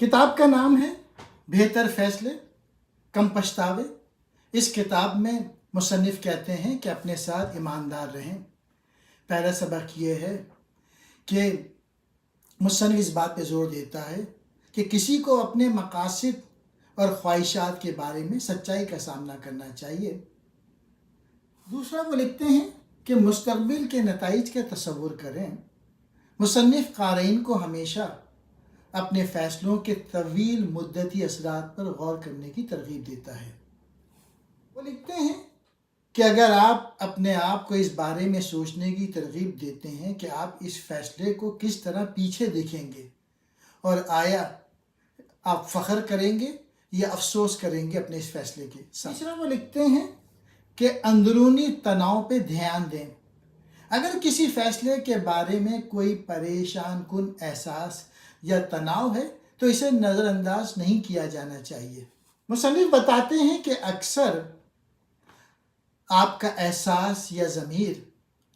किताब का नाम है बेहतर फैसले कम पछतावे। इस किताब में मुसन्निफ कहते हैं कि अपने साथ ईमानदार रहें। पहला सबक ये है कि मुसन्निफ इस बात पे ज़ोर देता है कि किसी को अपने मकासद और ख्वाहिशात के बारे में सच्चाई का सामना करना चाहिए। दूसरा वो लिखते हैं कि मुस्तक़बिल के नताइज का तसव्वुर करें। मुसन्निफ क़ारीन को हमेशा अपने फ़ैसलों के तवील मुद्दती असरात पर गौर करने की तरग़ीब देता है। वो लिखते हैं कि अगर आप अपने आप को इस बारे में सोचने की तरग़ीब देते हैं कि आप इस फ़ैसले को किस तरह पीछे देखेंगे और आया आप फ़ख्र करेंगे या अफसोस करेंगे अपने इस फ़ैसले के साथ। तीसरा वो लिखते हैं कि अंदरूनी तनाव पे ध्यान दें। अगर किसी फ़ैसले के बारे में कोई परेशान कुन एहसास या तनाव है तो इसे नज़रअंदाज नहीं किया जाना चाहिए। मुसन्निफ बताते हैं कि अक्सर आपका एहसास या ज़मीर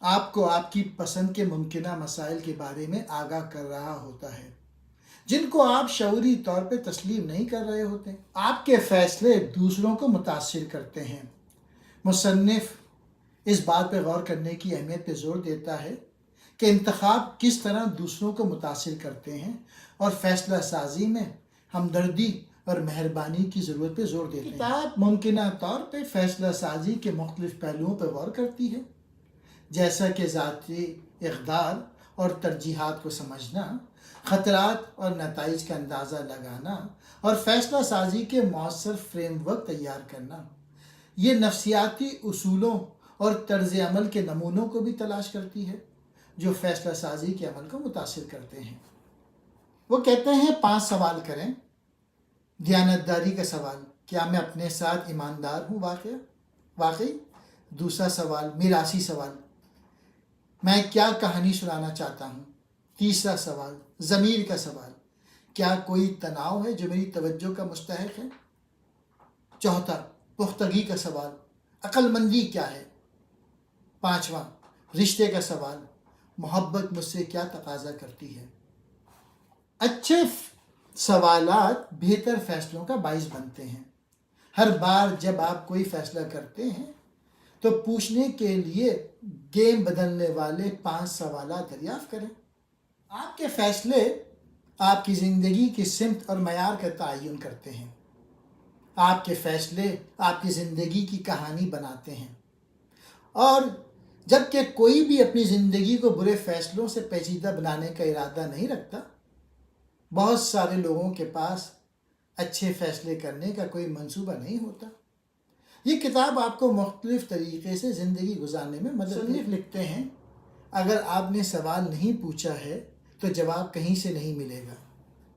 आपको आपकी पसंद के मुमकिना मसाइल के बारे में आगाह कर रहा होता है जिनको आप शऊरी तौर पे तस्लीम नहीं कर रहे होते। आपके फ़ैसले दूसरों को मुतासिर करते हैं। मुसन्निफ इस बात पर गौर करने की अहमियत पर ज़ोर देता है कि इंतखाब किस तरह दूसरों को मुतासिर करते हैं और फ़ैसला साजी में हमदर्दी और मेहरबानी की ज़रूरत पर ज़ोर देते हैं। किताब मुमकिना तौर पर फ़ैसला साजी के मुख्तलिफ़ पहलुओं पर गौर करती है, जैसा कि ज़ाती इक़दार और तरजीहात को समझना, ख़तरात और नताइज का अंदाज़ा लगाना और फ़ैसला साजी के मौसर फ्रेमवर्क तैयार करना। ये नफ्सियाती उसूलों और तर्ज़ अमल के नमूनों को भी तलाश करती है जो फ़ैसला साजी के अमल को मुतासिर करते हैं। वो कहते हैं 5 सवाल करें। दियानतदारी का सवाल, क्या मैं अपने साथ ईमानदार हूँ वाकई। दूसरा सवाल मीरासी सवाल, मैं क्या कहानी सुनाना चाहता हूँ। तीसरा सवाल ज़मीर का सवाल, क्या कोई तनाव है जो मेरी तवज्जो का मुस्तहिक है। चौथा पुख्तगी का सवाल, अक्लमंदी क्या है। पाँचवा रिश्ते का सवाल, मोहब्बत मुझसे क्या तकाजा करती है। अच्छे सवालात बेहतर फ़ैसलों का बाइस बनते हैं। हर बार जब आप कोई फ़ैसला करते हैं तो पूछने के लिए गेम बदलने वाले 5 सवालात दरियाफ़्त करें। आपके फ़ैसले आपकी ज़िंदगी की सिमत और मयार का तयन करते हैं। आपके फ़ैसले आपकी ज़िंदगी की कहानी बनाते हैं। और जबकि कोई भी अपनी ज़िंदगी को बुरे फ़ैसलों से पेचीदा बनाने का इरादा नहीं रखता, बहुत सारे लोगों के पास अच्छे फ़ैसले करने का कोई मंसूबा नहीं होता। ये किताब आपको मुख्तलिफ़ तरीक़े से ज़िंदगी गुजारने में मदद मुसन्निफ लिखते हैं, अगर आपने सवाल नहीं पूछा है तो जवाब कहीं से नहीं मिलेगा।